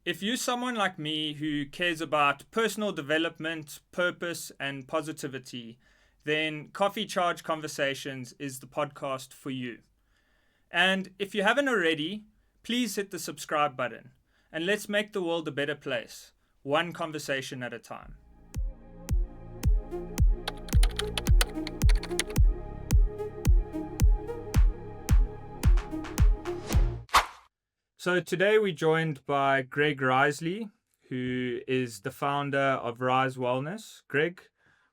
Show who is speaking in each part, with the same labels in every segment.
Speaker 1: If you're someone like me who cares about personal development, purpose, and positivity, then Coffee Charge Conversations is the podcast for you. And if you haven't already, please hit the subscribe button and let's make the world a better place, one conversation at a time. So today we're joined by Greg Risley, who is the founder of Rise Wellness. Greg,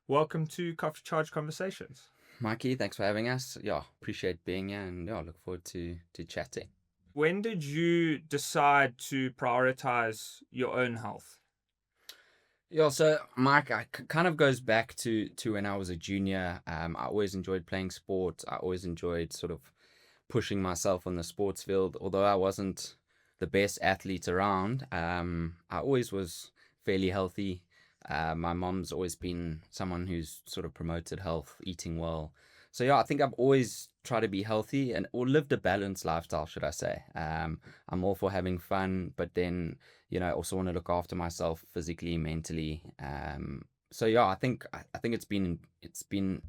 Speaker 1: welcome to Coffee Charge Conversations.
Speaker 2: Mikey, thanks for having us. Yeah, appreciate being here and look forward to chatting.
Speaker 1: When did you decide to prioritize your own health?
Speaker 2: Yeah, so Mike, kind of goes back to when I was a junior. I always enjoyed playing sport. I always enjoyed sort of pushing myself on the sports field. Although I wasn't the best athlete around, I always was fairly healthy. My mom's always been someone who's sort of promoted health, eating well. So yeah, I think I've always tried to be healthy or lived a balanced lifestyle, should I say. I'm all for having fun, but then, also want to look after myself physically, mentally. So yeah, I think it's been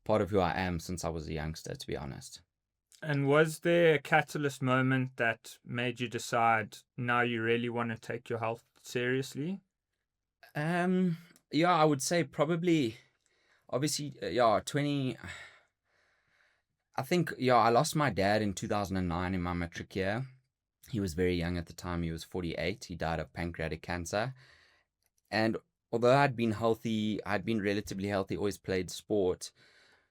Speaker 2: part of who I am since I was a youngster, to be honest.
Speaker 1: And was there a catalyst moment that made you decide now you really want to take your health seriously?
Speaker 2: Yeah, I would say probably, obviously, 20. I think, I lost my dad in 2009 in my matric year. He was very young at the time. He was 48. He died of pancreatic cancer. And although I'd been relatively healthy, always played sport.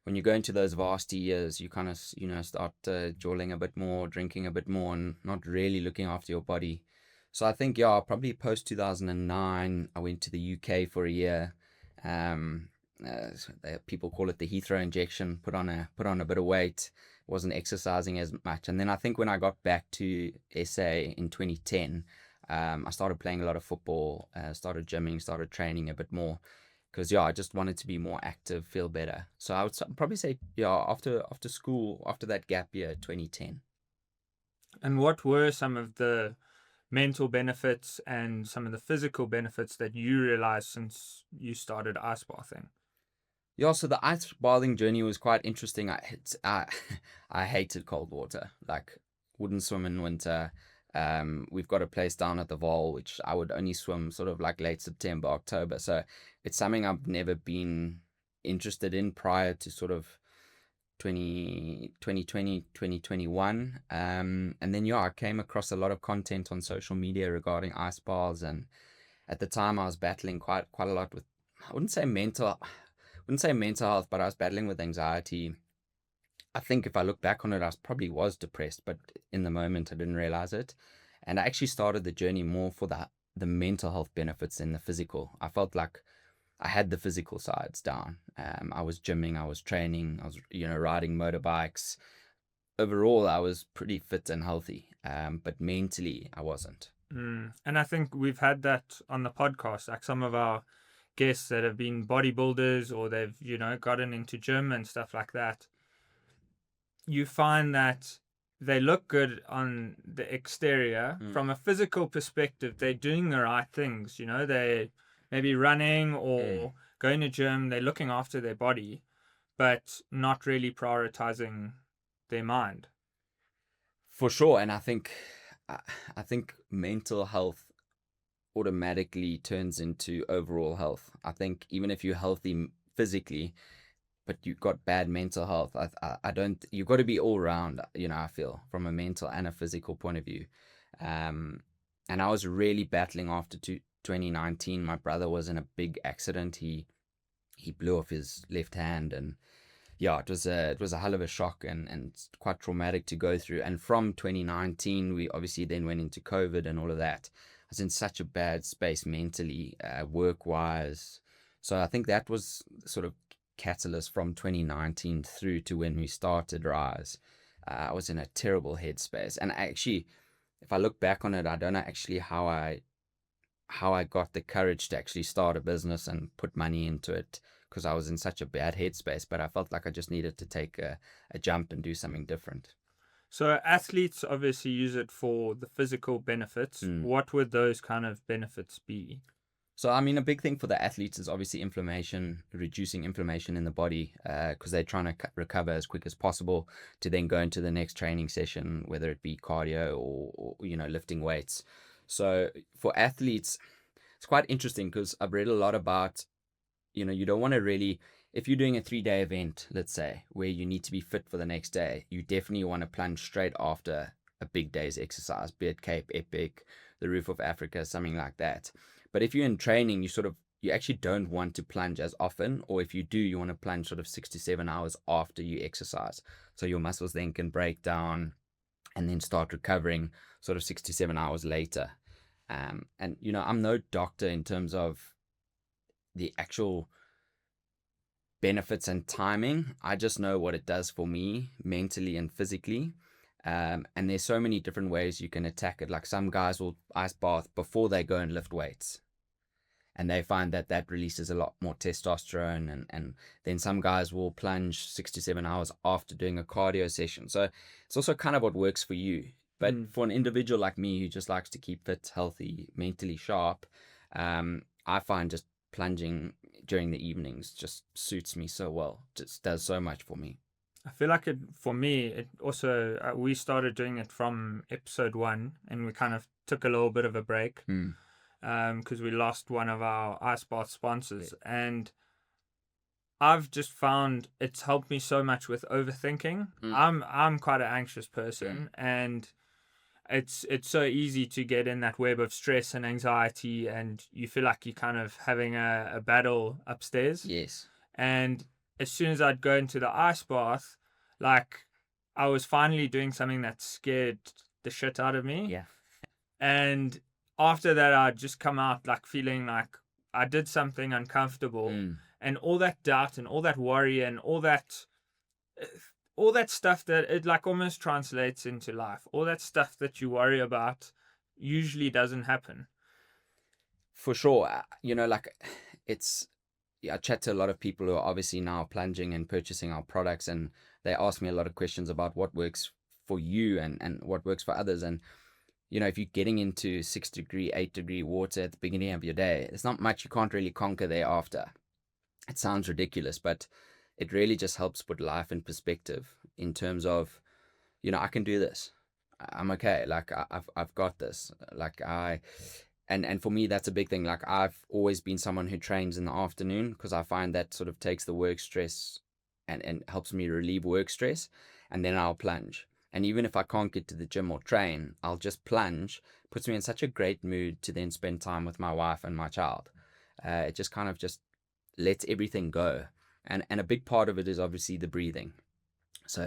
Speaker 2: When you go into those varsity years, you kind of, start jawling a bit more, drinking a bit more, and not really looking after your body. So I think, probably post 2009, I went to the UK for a year. People call it the Heathrow injection. Put on a bit of weight. Wasn't exercising as much, and then I think when I got back to SA in 2010, I started playing a lot of football. Started gymming, started training a bit more, because I just wanted to be more active, feel better. So I would probably say after school, after that gap year, 2010.
Speaker 1: And what were some of the mental benefits and some of the physical benefits that you realized since you started ice bathing?
Speaker 2: Yeah, so the ice bathing journey was quite interesting. I hated cold water. Like, wouldn't swim in winter. We've got a place down at the Vaal, which I would only swim sort of like late September, October. So it's something I've never been interested in prior to sort of 2020, 2021. And then, I came across a lot of content on social media regarding ice baths. And at the time I was battling quite a lot with, I wouldn't say mental health, but I was battling with anxiety. I think if I look back on it, I probably was depressed, but in the moment I didn't realize it. And I actually started the journey more for the mental health benefits than the physical. I felt like I had the physical sides down. I was gymming, I was training, I was riding motorbikes. Overall, I was pretty fit and healthy, but mentally I wasn't.
Speaker 1: And I think we've had that on the podcast, like some of our guests that have been bodybuilders or they've gotten into gym and stuff like that. You find that they look good on the exterior. From a physical perspective, they're doing the right things. They maybe running or going to gym, they're looking after their body, but not really prioritizing their mind.
Speaker 2: For sure. And I think mental health automatically turns into overall health. I think even if you're healthy physically, but you've got bad mental health, you've got to be all round, I feel, from a mental and a physical point of view. And I was really battling after 2019. My brother was in a big accident. He blew off his left hand, and it was a hell of a shock and quite traumatic to go through. And from 2019, we obviously then went into COVID and all of that. I was in such a bad space mentally, work-wise. So I think that was sort of catalyst from 2019 through to when we started Rise. I was in a terrible headspace, and actually, if I look back on it, I don't know actually how I got the courage to actually start a business and put money into it, because I was in such a bad headspace. But I felt like I just needed to take a jump and do something different.
Speaker 1: So athletes obviously use it for the physical benefits.
Speaker 2: Mm.
Speaker 1: What would those kind of benefits be?
Speaker 2: So, I mean, a big thing for the athletes is obviously inflammation, reducing inflammation in the body, because they're trying to recover as quick as possible to then go into the next training session, whether it be cardio or lifting weights. So, for athletes, it's quite interesting because I've read a lot about, you don't want to really, if you're doing a 3-day event, let's say, where you need to be fit for the next day, you definitely want to plunge straight after a big day's exercise, be it Cape Epic, the Roof of Africa, something like that. But if you're in training, you actually don't want to plunge as often, or if you do, you want to plunge sort of 6 to 7 hours after you exercise. So your muscles then can break down and then start recovering sort of 6 to 7 hours later. And I'm no doctor in terms of the actual benefits and timing. I just know what it does for me mentally and physically. And there's so many different ways you can attack it. Like some guys will ice bath before they go and lift weights, and they find that releases a lot more testosterone. And then some guys will plunge 6 to 7 hours after doing a cardio session. So it's also kind of what works for you. But for an individual like me who just likes to keep fit, healthy, mentally sharp, I find just plunging during the evenings just suits me so well. Just does so much for me.
Speaker 1: I feel like for me, it also, we started doing it from episode 1, and we kind of took a little bit of a break because we lost one of our ice bath sponsors. And I've just found it's helped me so much with overthinking. I'm quite an anxious person, and it's so easy to get in that web of stress and anxiety, and you feel like you're kind of having a battle upstairs.
Speaker 2: Yes.
Speaker 1: And as soon as I'd go into the ice bath, like, I was finally doing something that scared the shit out of me.
Speaker 2: Yeah.
Speaker 1: And after that, I'd just come out like feeling like I did something uncomfortable, and all that doubt and all that worry and all that stuff that it like almost translates into life. All that stuff that you worry about usually doesn't happen.
Speaker 2: For sure. Like I chat to a lot of people who are obviously now plunging and purchasing our products, and they ask me a lot of questions about what works for you and what works for others. And if you're getting into 6-degree, 8-degree water at the beginning of your day, there's not much you can't really conquer thereafter. It sounds ridiculous, but it really just helps put life in perspective in terms of, I can do this. I'm okay. Like I've got this. And for me, that's a big thing. Like I've always been someone who trains in the afternoon because I find that sort of takes the work stress and helps me relieve work stress. And then I'll plunge. And even if I can't get to the gym or train, I'll just plunge. Puts me in such a great mood to then spend time with my wife and my child. It just kind of just lets everything go. And a big part of it is obviously the breathing. So,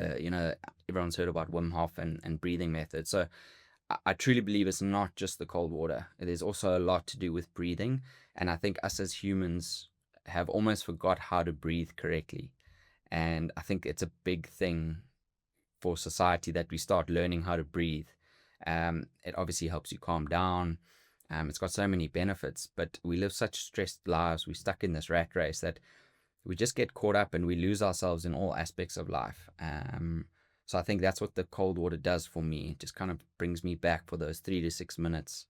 Speaker 2: everyone's heard about Wim Hof and breathing methods. So I truly believe it's not just the cold water. There's also a lot to do with breathing. And I think us as humans have almost forgot how to breathe correctly. And I think it's a big thing for society that we start learning how to breathe. It obviously helps you calm down. It's got so many benefits, but we live such stressed lives. We're stuck in this rat race that we just get caught up and we lose ourselves in all aspects of life. So I think that's what the cold water does for me. It just kind of brings me back for those 3 to 6 minutes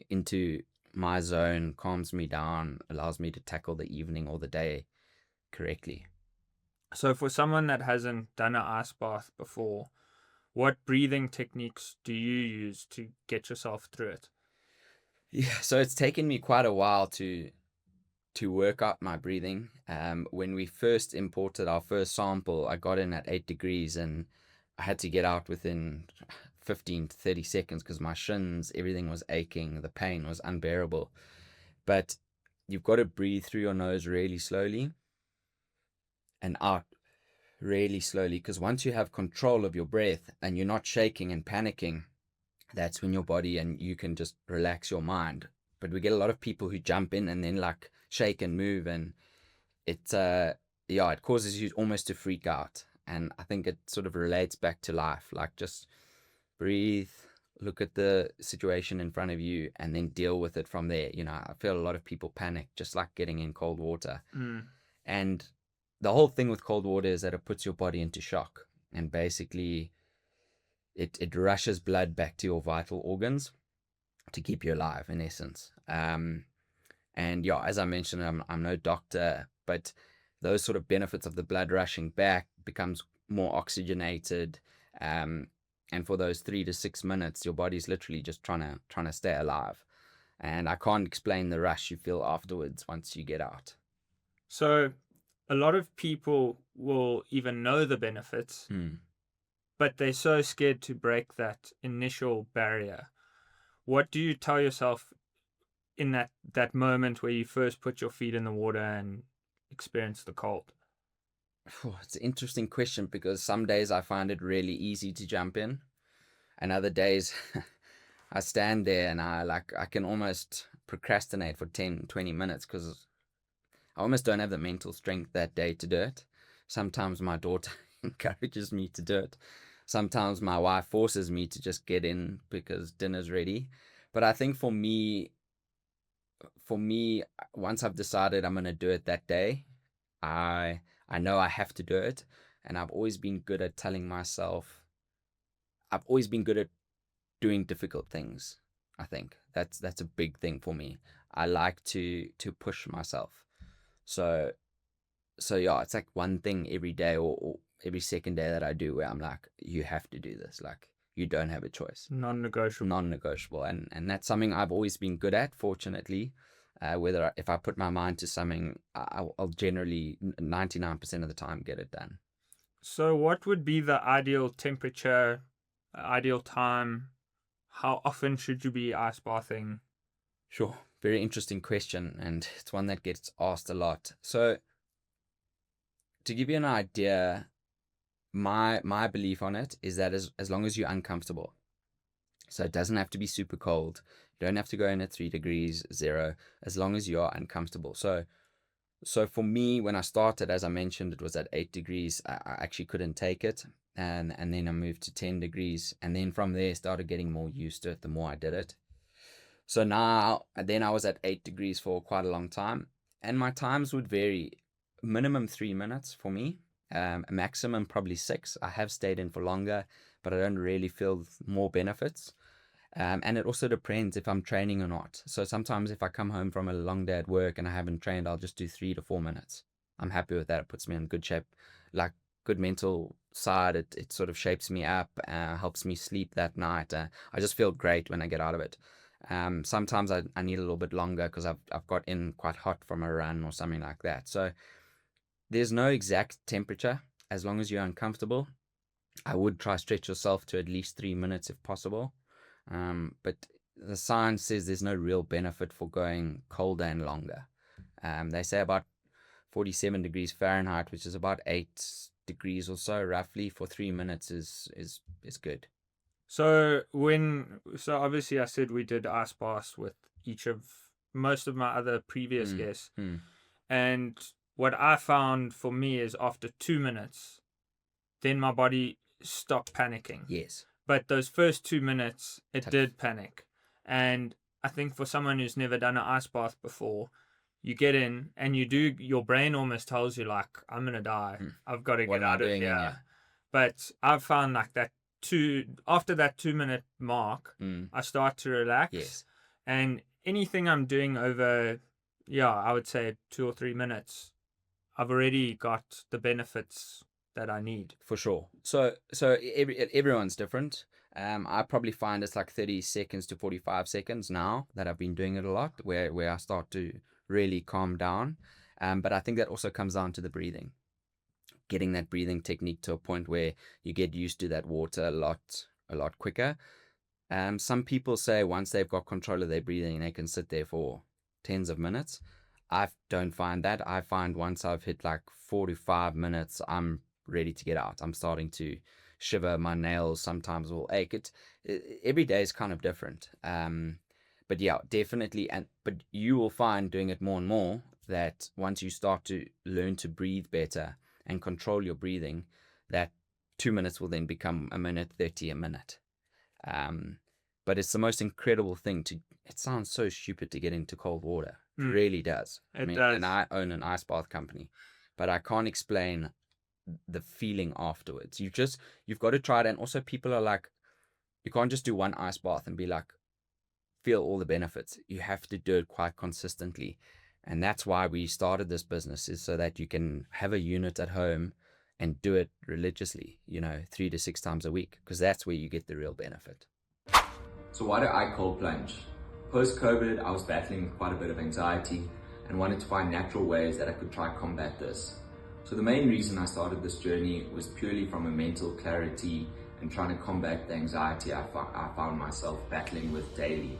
Speaker 2: into my zone, calms me down, allows me to tackle the evening or the day correctly.
Speaker 1: So for someone that hasn't done an ice bath before, what breathing techniques do you use to get yourself through it?
Speaker 2: Yeah, so it's taken me quite a while to work out my breathing. When we first imported our first sample, I got in at 8 degrees and I had to get out within 15 to 30 seconds because my shins, everything was aching. The pain was unbearable. But you've got to breathe through your nose really slowly and out really slowly, because once you have control of your breath and you're not shaking and panicking, that's when your body and you can just relax your mind. But we get a lot of people who jump in and then like shake and move, and it causes you almost to freak out. And I think it sort of relates back to life. Like, just breathe, look at the situation in front of you, and then deal with it from there. I feel a lot of people panic just like getting in cold water. And the whole thing with cold water is that it puts your body into shock, and basically it rushes blood back to your vital organs to keep you alive, in essence. And yeah, as I mentioned, I'm no doctor, but those sort of benefits of the blood rushing back becomes more oxygenated. And for those 3 to 6 minutes, your body's literally just trying to stay alive. And I can't explain the rush you feel afterwards once you get out.
Speaker 1: So a lot of people will even know the benefits, but they're so scared to break that initial barrier. What do you tell yourself in that moment where you first put your feet in the water and experience the cold?
Speaker 2: It's an interesting question, because some days I find it really easy to jump in, and other days I stand there and I can almost procrastinate for 10-20 minutes, because I almost don't have the mental strength that day to do it. Sometimes my daughter encourages me to do it. Sometimes my wife forces me to just get in because dinner's ready. But I think for me, once I've decided I'm going to do it that day, I know I have to do it. And I've always been good at telling myself, I've always been good at doing difficult things. I think that's a big thing for me. I like to push myself. So yeah, it's like one thing every day, or every second day that I do, where I'm like, you have to do this. Like, you don't have a choice.
Speaker 1: Non-negotiable.
Speaker 2: Non-negotiable. And that's something I've always been good at, fortunately. If I put my mind to something, I'll generally 99% of the time get it done.
Speaker 1: So what would be the ideal temperature, ideal time? How often should you be ice bathing?
Speaker 2: Sure. Very interesting question, and it's one that gets asked a lot. So to give you an idea, my belief on it is that as long as you're uncomfortable, so it doesn't have to be super cold, you don't have to go in at 3 degrees 0, as long as you are uncomfortable. So for me, when I started, as I mentioned, it was at 8 degrees. I actually couldn't take it, and then I moved to 10 degrees, and then from there started getting more used to it the more I did it. So then I was at 8 degrees for quite a long time, and my times would vary. Minimum 3 minutes for me, maximum probably 6. I have stayed in for longer, but I don't really feel more benefits. And it also depends if I'm training or not. So sometimes if I come home from a long day at work and I haven't trained, I'll just do 3 to 4 minutes. I'm happy with that. It puts me in good shape, like good mental side. It sort of shapes me up, helps me sleep that night. I just feel great when I get out of it. Sometimes I need a little bit longer because I've got in quite hot from a run or something like that. So there's no exact temperature. As long as you're uncomfortable, I would try stretch yourself to at least 3 minutes if possible. But the science says there's no real benefit for going colder and longer. They say about 47 degrees Fahrenheit, which is about 8 degrees or so, roughly, for 3 minutes is good.
Speaker 1: So obviously I said we did ice baths with most of my other previous guests, and what I found for me is after 2 minutes, then my body stopped panicking.
Speaker 2: Yes.
Speaker 1: But those first 2 minutes, it did panic. And I think for someone who's never done an ice bath before, you get in and your brain almost tells you, like, I'm going to die. I've got to get out of here. But I've found like after that 2 minute mark, I start to relax.
Speaker 2: Yes.
Speaker 1: And anything I'm doing over, I would say 2 or 3 minutes, I've already got the benefits that I need.
Speaker 2: For sure. So everyone's different. I probably find it's like 30 seconds to 45 seconds now that I've been doing it a lot, where I start to really calm down. But I think that also comes down to the breathing. Getting that breathing technique to a point where you get used to that water a lot quicker. Some people say once they've got control of their breathing, they can sit there for tens of minutes. I don't find that. I find once I've hit like 4 to 5 minutes, I'm ready to get out. I'm starting to shiver. My nails sometimes will ache. Every day is kind of different. But yeah, definitely. But you will find doing it more and more that once you start to learn to breathe better and control your breathing, that 2 minutes will then become 1:30 a minute. But it's the most incredible thing it sounds so stupid to get into cold water. It really does.
Speaker 1: It does.
Speaker 2: And I own an ice bath company, but I can't explain the feeling afterwards. You've got to try it. And also people are like, You can't just do one ice bath and be like, feel all the benefits. You have to do it quite consistently. And that's why we started this business, is so that you can have a unit at home and do it religiously, 3 to 6 times a week, because that's where you get the real benefit.
Speaker 3: So why do I cold plunge? Post-COVID, I was battling with quite a bit of anxiety and wanted to find natural ways that I could try combat this. So the main reason I started this journey was purely from a mental clarity and trying to combat the anxiety I found myself battling with daily.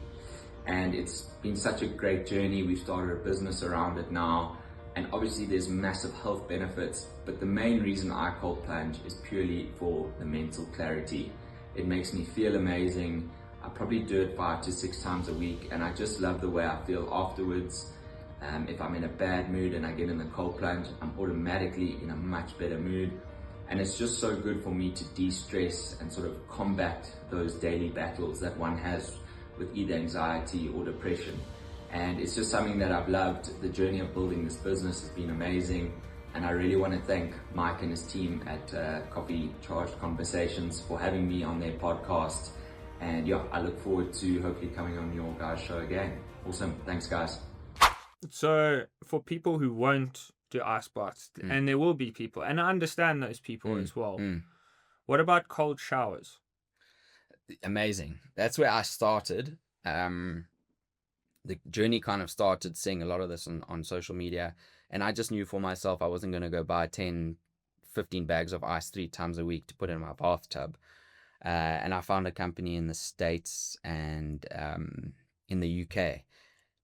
Speaker 3: And it's been such a great journey. We've started a business around it now, and obviously there's massive health benefits, but the main reason I cold plunge is purely for the mental clarity. It makes me feel amazing. I probably do it 5 to 6 times a week, and I just love the way I feel afterwards. If I'm in a bad mood and I get in the cold plunge, I'm automatically in a much better mood. And it's just so good for me to de-stress and sort of combat those daily battles that one has with either anxiety or depression. And it's just something that I've loved. The journey of building this business has been amazing. And I really want to thank Mike and his team at Coffee Charged Conversations for having me on their podcast. And yeah, I look forward to hopefully coming on your guys' show again. Awesome. Thanks, guys.
Speaker 1: So for people who won't do ice baths, and there will be people, and I understand those people as well. What about cold showers?
Speaker 2: Amazing. That's where I started. The journey kind of started seeing a lot of this on social media, and I just knew for myself I wasn't going to go buy 10, 15 bags of ice 3 times a week to put in my bathtub. And I found a company in the States and in the UK.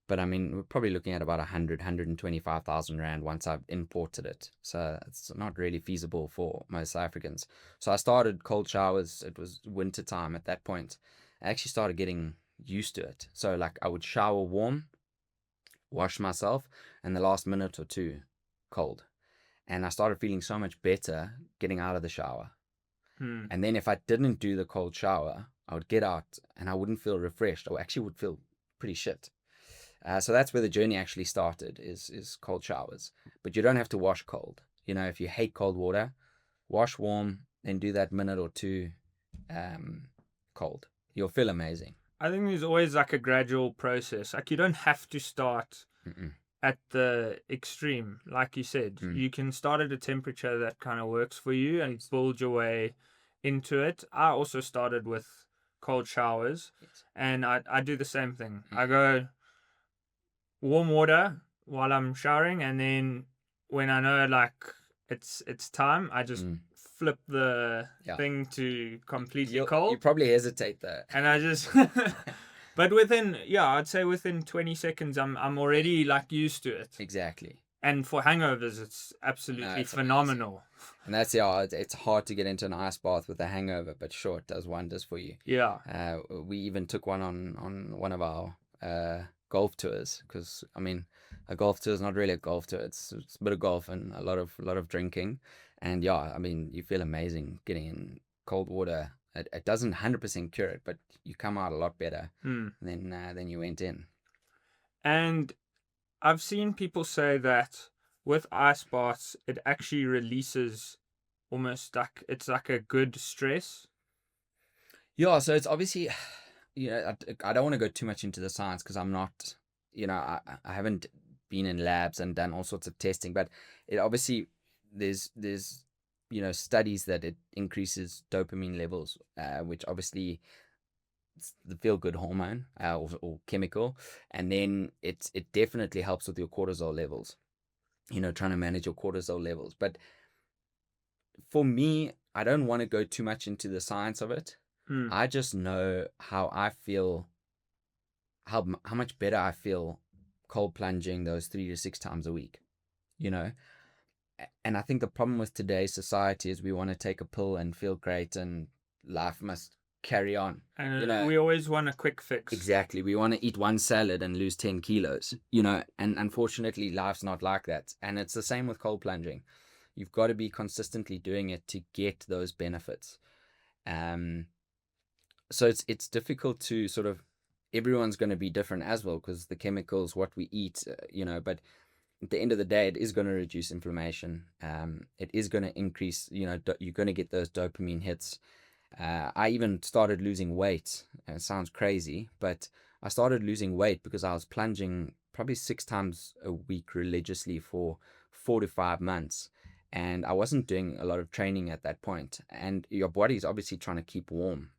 Speaker 2: But I mean, we're probably looking at about 125,000 Rand once I've imported it. So it's not really feasible for most South Africans. So I started cold showers. It was winter time at that point. I actually started getting used to it. So like I would shower warm, wash myself, and the last minute or two cold. And I started feeling so much better getting out of the shower. And then if I didn't do the cold shower, I would get out and I wouldn't feel refreshed. I actually would feel pretty shit. So that's where the journey actually started, is cold showers. But you don't have to wash cold. If you hate cold water, wash warm, then do that minute or two cold. You'll feel amazing.
Speaker 1: I think there's always like a gradual process. Like you don't have to start at the extreme. Like you said, you can start at a temperature that kind of works for you and build your way into it. I also started with cold showers, and I do the same thing. I go warm water while I'm showering, and then when I know like it's time, I just flip the thing to completely cold.
Speaker 2: You probably hesitate though.
Speaker 1: And I just but I'd say within 20 seconds I'm already like used to it.
Speaker 2: Exactly.
Speaker 1: And for hangovers it's absolutely phenomenal.
Speaker 2: Amazing. And that's it's hard to get into an ice bath with a hangover, but sure, it does wonders for you.
Speaker 1: Yeah.
Speaker 2: We even took one on one of our golf tours, because I mean a golf tour is not really a golf tour. It's a bit of golf and a lot of drinking, and yeah, I mean you feel amazing getting in cold water. It doesn't 100% cure it, but you come out a lot better than you went in.
Speaker 1: And I've seen people say that with ice baths it actually releases almost like it's like a good stress.
Speaker 2: Yeah, so it's obviously, I don't want to go too much into the science because I'm not, I haven't been in labs and done all sorts of testing, but it obviously there's studies that it increases dopamine levels, which obviously it's the feel good hormone or chemical, and then it definitely helps with your cortisol levels, trying to manage your cortisol levels. But for me, I don't want to go too much into the science of it. I just know how I feel, how much better I feel cold plunging those 3 to 6 times a week, And I think the problem with today's society is we want to take a pill and feel great and life must carry on.
Speaker 1: And we always want a quick fix.
Speaker 2: Exactly. We want to eat one salad and lose 10 kilos, and unfortunately life's not like that. And it's the same with cold plunging. You've got to be consistently doing it to get those benefits. So it's difficult to sort of, everyone's going to be different as well, because the chemicals, what we eat, but at the end of the day, it is going to reduce inflammation. It is going to increase, you're going to get those dopamine hits. I even started losing weight. It sounds crazy, but I started losing weight because I was plunging probably 6 times a week religiously for 4 to 5 months. And I wasn't doing a lot of training at that point. And your body's obviously trying to keep warm.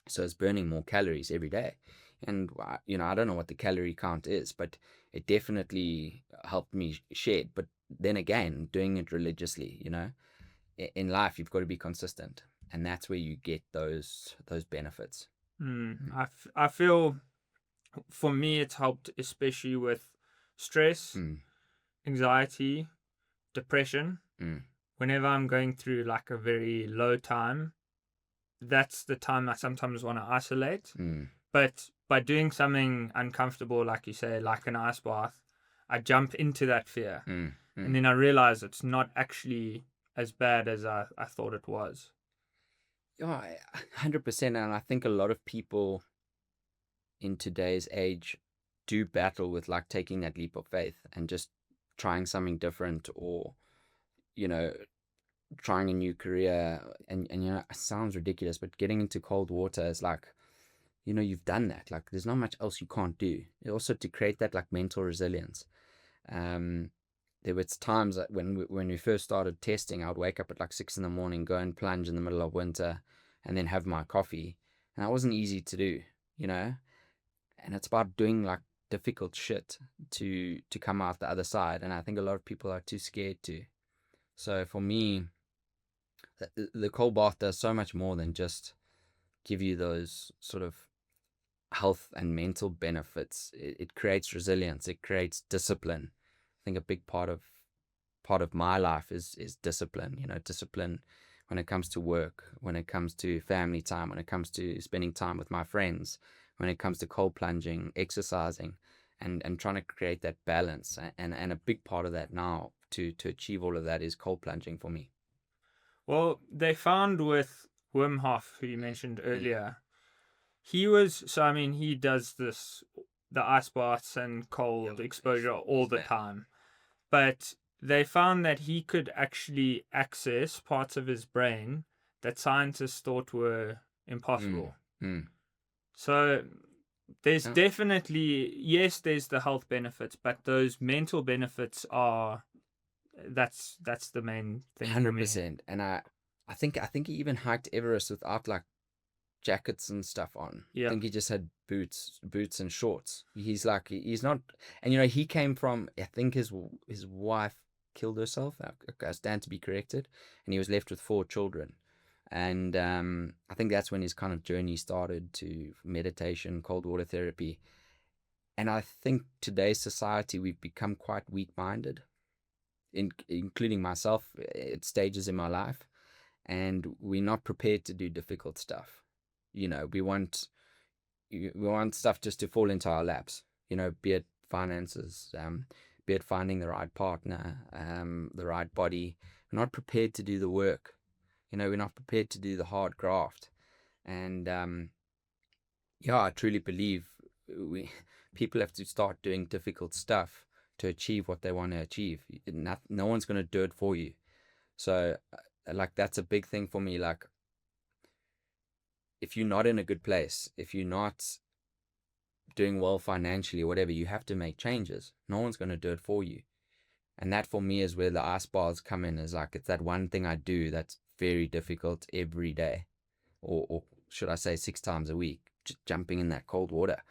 Speaker 2: So it's burning more calories every day. And, I don't know what the calorie count is, but it definitely helped me shed. But then again, doing it religiously, in life, you've got to be consistent. And that's where you get those benefits.
Speaker 1: I feel for me it's helped, especially with stress, anxiety, depression. Whenever I'm going through like a very low time, that's the time I sometimes want to isolate. But by doing something uncomfortable, like you say, like an ice bath, I jump into that fear. And then I realize it's not actually as bad as I thought it was.
Speaker 2: Yeah, 100%. And I think a lot of people in today's age do battle with like taking that leap of faith and just trying something different, or trying a new career. And it sounds ridiculous, but getting into cold water is like, you've done that. Like, there's not much else you can't do. Also, to create that like mental resilience. There were times that when we first started testing, I would wake up at like 6 a.m, go and plunge in the middle of winter, and then have my coffee. And that wasn't easy to do, And it's about doing like difficult shit to come out the other side. And I think a lot of people are too scared to. So for me, the cold bath does so much more than just give you those sort of health and mental benefits. It creates resilience. It creates discipline. I think a big part of my life is discipline. Discipline when it comes to work, when it comes to family time, when it comes to spending time with my friends, when it comes to cold plunging, exercising, and trying to create that balance. And a big part of that now to achieve all of that is cold plunging for me.
Speaker 1: Well, they found with Wim Hof, who you mentioned earlier, he does the ice baths and cold exposure all the time. But they found that he could actually access parts of his brain that scientists thought were impossible. So there's definitely, yes, there's the health benefits, but those mental benefits that's the main thing.
Speaker 2: 100%. And I think he even hiked Everest without like jackets and stuff on. I think he just had boots and shorts. He's not, and he came from, I think his wife killed herself. I stand to be corrected, and he was left with 4 children. And I think that's when his kind of journey started to meditation, cold water therapy. And I think today's society, we've become quite weak-minded, including myself at stages in my life, and we're not prepared to do difficult stuff. We want stuff just to fall into our laps, be it finances, be it finding the right partner, the right body. We're not prepared to do the work. We're not prepared to do the hard graft. And I truly believe people have to start doing difficult stuff to achieve what they want to achieve. No one's going to do it for you. So like, that's a big thing for me. Like, if you're not in a good place, if you're not doing well financially or whatever, you have to make changes. No one's going to do it for you. And that for me is where the ice baths come in. Is like, it's that one thing I do that's very difficult every day, or should I say 6 times a week, just jumping in that cold water,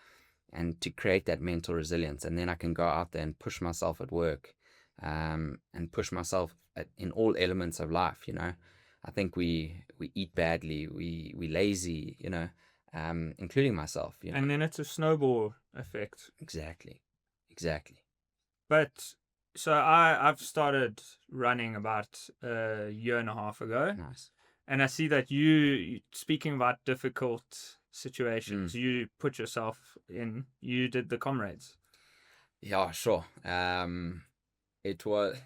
Speaker 2: and to create that mental resilience. And then I can go out there and push myself at work, and push myself in all elements of life. I think we eat badly, we lazy, including myself.
Speaker 1: And then it's a snowball effect.
Speaker 2: Exactly.
Speaker 1: But so I've started running about a year and a half ago.
Speaker 2: Nice.
Speaker 1: And I see that you speaking about difficult situations, you put yourself in. You did the Comrades.
Speaker 2: Yeah, sure. It was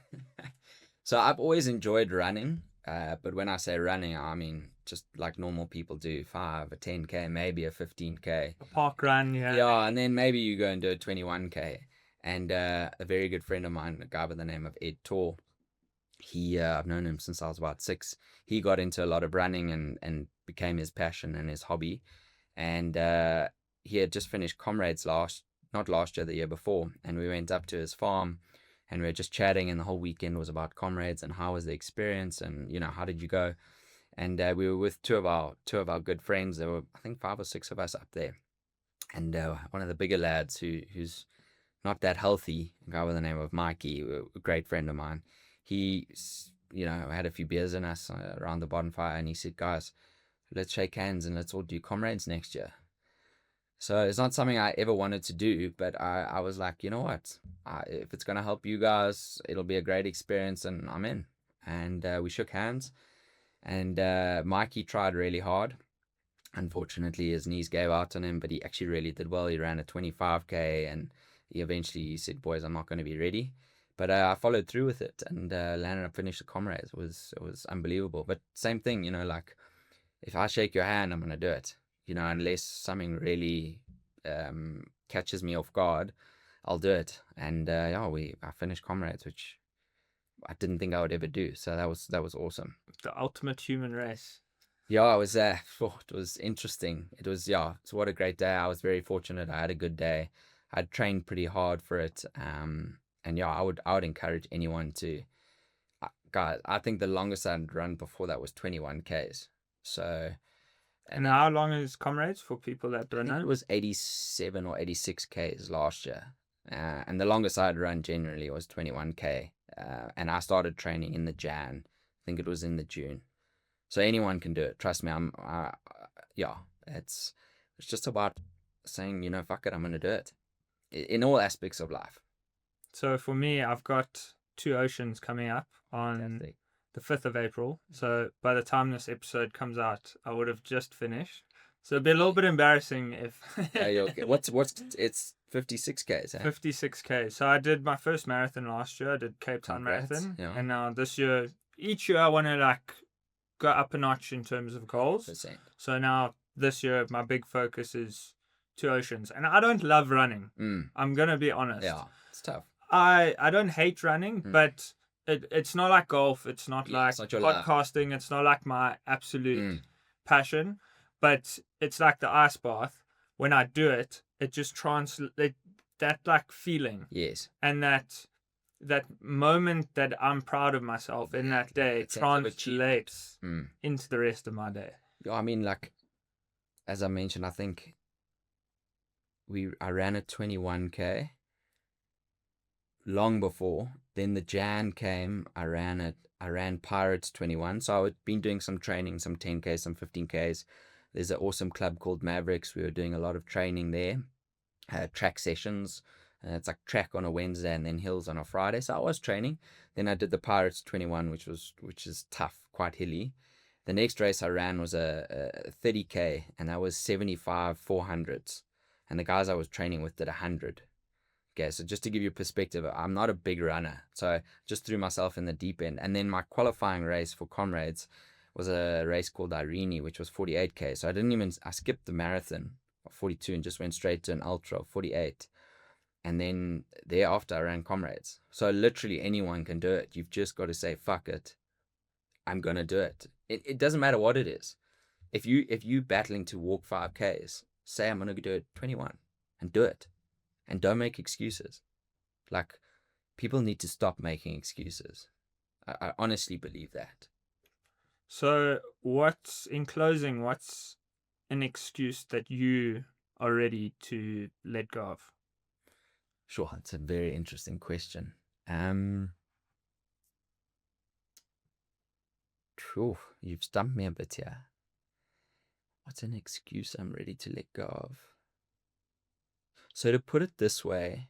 Speaker 2: so I've always enjoyed running. But when I say running, I mean just like normal people do, 5, a 10K, maybe a 15K.
Speaker 1: A park run, yeah.
Speaker 2: Yeah, and then maybe you go and do a 21K. And a very good friend of mine, a guy by the name of Ed Tor, I've known him since I was about 6. He got into a lot of running and became his passion and his hobby. And he had just finished Comrades not last year, the year before, and we went up to his farm, and we were just chatting, and the whole weekend was about Comrades and how was the experience, and how did you go? And we were with two of our good friends. There were, I think, 5 or 6 of us up there, and one of the bigger lads who's not that healthy, a guy with the name of Mikey, a great friend of mine. He, had a few beers in us around the bonfire, and he said, "Guys, let's shake hands and let's all do Comrades next year." So it's not something I ever wanted to do, but I was like, you know what? If it's going to help you guys, it'll be a great experience, and I'm in. And we shook hands, and Mikey tried really hard. Unfortunately, his knees gave out on him, but he actually really did well. He ran a 25K, and he eventually said, "Boys, I'm not going to be ready." But I followed through with it, and landed up finished the Comrades. It was unbelievable. But same thing, like, if I shake your hand, I'm going to do it. Unless something really catches me off guard, I'll do it. And I finished Comrades, which I didn't think I would ever do. So that was awesome.
Speaker 1: The ultimate human race.
Speaker 2: Yeah, it was interesting. It was, so what a great day. I was very fortunate. I had a good day. I'd trained pretty hard for it. And I would encourage anyone to, guys, I think the longest I'd run before that was 21Ks. So.
Speaker 1: And how long is Comrades for people that don't know?
Speaker 2: It was 87 or 86Ks last year. And the longest I'd run generally was 21K. And I started training in the Jan. I think it was in the June. So anyone can do it. Trust me. It's just about saying, fuck it, I'm going to do it. In all aspects of life.
Speaker 1: So for me, I've got 2 Oceans coming up on
Speaker 2: Fantastic.
Speaker 1: the 5th of April. So by the time this episode comes out, I would have just finished. So it'd be a little bit embarrassing if...
Speaker 2: Okay. It's 56Ks, eh?
Speaker 1: 56K. So I did my first marathon last year. I did Cape Town
Speaker 2: Congrats.
Speaker 1: Marathon.
Speaker 2: Yeah.
Speaker 1: And now this year, each year I want to go up a notch in terms of goals.
Speaker 2: 100%.
Speaker 1: So now this year, my big focus is 2 Oceans. And I don't love running. I'm going to be honest.
Speaker 2: Yeah, it's tough.
Speaker 1: I don't hate running, but it's not like golf. It's not like
Speaker 2: it's not your
Speaker 1: podcasting. It's not like my absolute passion, but it's like the ice bath. When I do it, it just translates that like feeling.
Speaker 2: Yes.
Speaker 1: And that moment that I'm proud of myself in that day translates into the rest of my day.
Speaker 2: Yeah, I mean, like, as I mentioned, I think I ran a 21K long before. Then the Jan came, I ran Pirates 21. So I'd been doing some training, some 10Ks, some 15Ks. There's an awesome club called Mavericks. We were doing a lot of training there, track sessions. It's like track on a Wednesday and then hills on a Friday. So I was training. Then I did the Pirates 21, which is tough, quite hilly. The next race I ran was a 30K, and that was 75 400s. And the guys I was training with did 100. Okay, so just to give you perspective, I'm not a big runner. So I just threw myself in the deep end. And then my qualifying race for Comrades was a race called Irene, which was 48K. So I skipped the marathon of 42 and just went straight to an ultra of 48. And then thereafter I ran Comrades. So literally anyone can do it. You've just got to say, fuck it, I'm going to do it. It doesn't matter what it is. If you battling to walk 5Ks, say I'm going to do it 21 and do it. And don't make excuses. Like, people need to stop making excuses. I honestly believe that.
Speaker 1: So in closing, what's an excuse that you are ready to let go of?
Speaker 2: Sure, it's a very interesting question. You've stumped me a bit here. What's an excuse I'm ready to let go of? So to put it this way,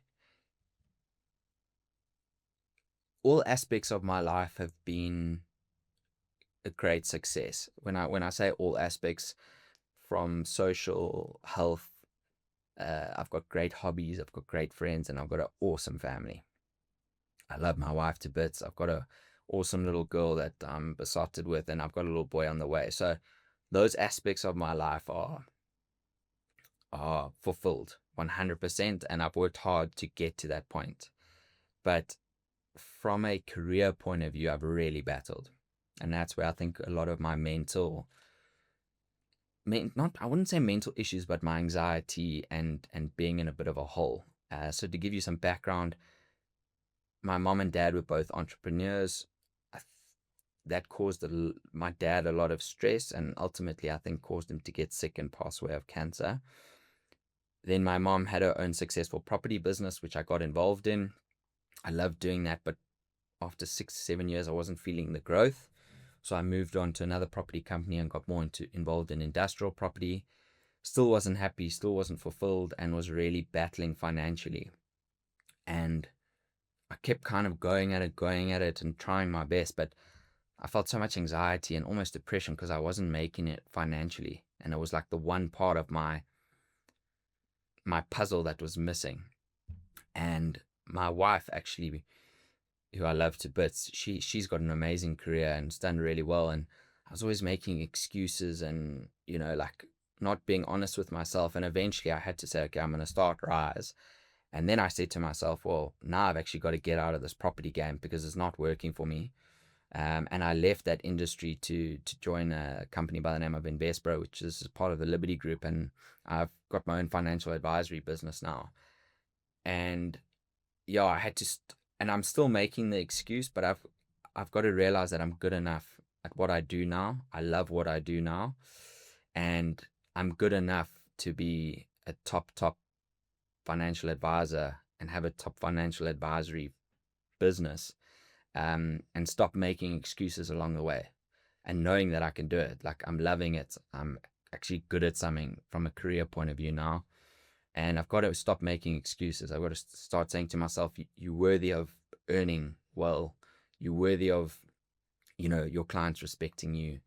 Speaker 2: all aspects of my life have been a great success. When I say all aspects, from social, health, I've got great hobbies, I've got great friends, and I've got an awesome family. I love my wife to bits. I've got an awesome little girl that I'm besotted with, and I've got a little boy on the way. So those aspects of my life are fulfilled 100%, and I've worked hard to get to that point. But from a career point of view, I've really battled, and that's where I think a lot of my mental I wouldn't say mental issues, but my anxiety and being in a bit of a hole. So to give you some background, my mom and dad were both entrepreneurs. That caused my dad a lot of stress, and ultimately I think caused him to get sick and pass away of cancer. Then my mom had her own successful property business, which I got involved in. I loved doing that, but after 6-7 years, I wasn't feeling the growth. So I moved on to another property company and got more involved in industrial property. Still wasn't happy, still wasn't fulfilled, and was really battling financially. And I kept kind of going at it and trying my best, but I felt so much anxiety and almost depression because I wasn't making it financially. And it was like the one part of my puzzle that was missing. And my wife, actually, who I love to bits, she's got an amazing career and it's done really well. And I was always making excuses and, like not being honest with myself. And eventually I had to say, okay, I'm going to start Rise. And then I said to myself, well, now I've actually got to get out of this property game because it's not working for me. And I left that industry to join a company by the name of Investbro, which is part of the Liberty Group. And I've got my own financial advisory business now. And yeah, I had to, and I'm still making the excuse, but I've got to realize that I'm good enough at what I do now. I love what I do now. And I'm good enough to be a top financial advisor and have a top financial advisory business. And stop making excuses along the way and knowing that I can do it. Like, I'm loving it. I'm actually good at something from a career point of view now. And I've got to stop making excuses. I've got to start saying to myself, you're worthy of earning well. You're worthy of, your clients respecting you.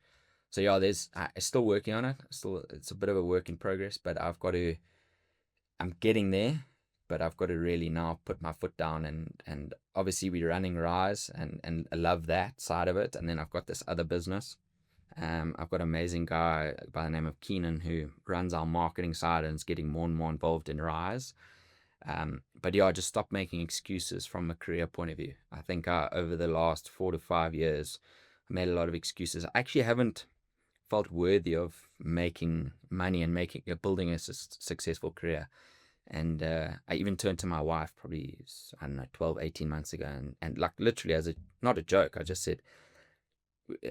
Speaker 2: So yeah, I'm still working on it. It's a bit of a work in progress, but I'm getting there. But I've got to really now put my foot down and obviously we're running Rise and I love that side of it. And then I've got this other business. I've got an amazing guy by the name of Keenan who runs our marketing side and is getting more and more involved in Rise. But yeah, I just stopped making excuses from a career point of view. I think over the last 4 to 5 years, I made a lot of excuses. I actually haven't felt worthy of making money and building a successful career. And I even turned to my wife probably, 12, 18 months ago. And like literally not a joke, I just said,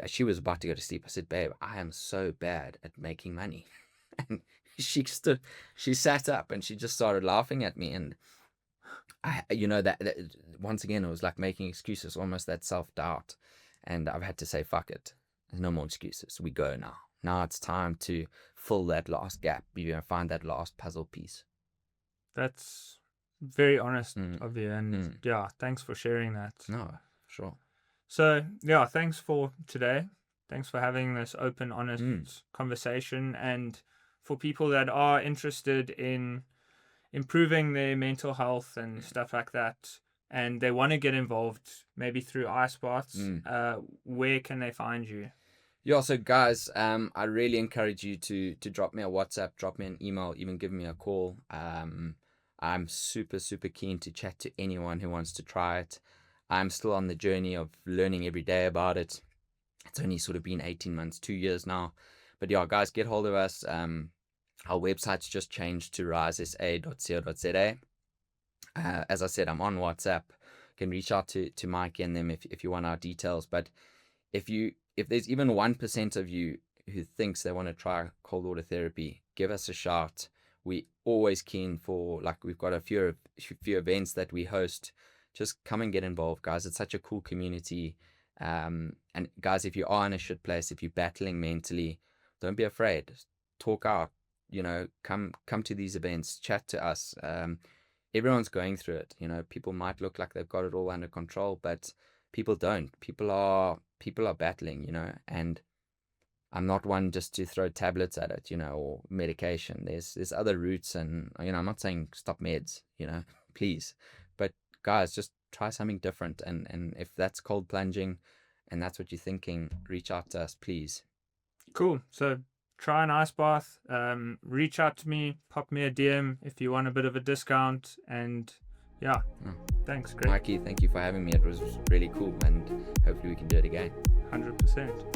Speaker 2: she was about to go to sleep. I said, babe, I am so bad at making money. And she sat up and she just started laughing at me. And that once again, it was like making excuses, almost that self-doubt. And I've had to say, fuck it. There's no more excuses. We go now. Now it's time to fill that last gap. Find that last puzzle piece.
Speaker 1: That's very honest of you. And yeah, thanks for sharing that.
Speaker 2: No, sure.
Speaker 1: So yeah, thanks for today. Thanks for having this open, honest conversation. And for people that are interested in improving their mental health and stuff like that, and they want to get involved, maybe through Ice Baths, where can they find you?
Speaker 2: Yeah, so guys, I really encourage you to drop me a WhatsApp, drop me an email, even give me a call. I'm super, super keen to chat to anyone who wants to try it. I'm still on the journey of learning every day about it. It's only sort of been 18 months, 2 years now. But yeah, guys, get hold of us. Our website's just changed to risesa.co.za. As I said, I'm on WhatsApp. You can reach out to Mikey and them if you want our details. But if there's even 1% of you who thinks they want to try cold water therapy, give us a shout. We always keen for, like, we've got a few events that we host. Just come and get involved, guys. It's such a cool community. And guys, if you are in a shit place, if you're battling mentally, don't be afraid. Talk out. Come to these events. Chat to us. Everyone's going through it. People might look like they've got it all under control, but people don't. People are battling. And I'm not one just to throw tablets at it, or medication. There's other routes, and I'm not saying stop meds, please, but guys, just try something different. And if that's cold plunging, and that's what you're thinking, reach out to us, please.
Speaker 1: Cool. So try an ice bath. Reach out to me, pop me a DM if you want a bit of a discount. And yeah, thanks, Greg.
Speaker 2: Mikey, thank you for having me. It was really cool, and hopefully we can do it again.
Speaker 1: 100%.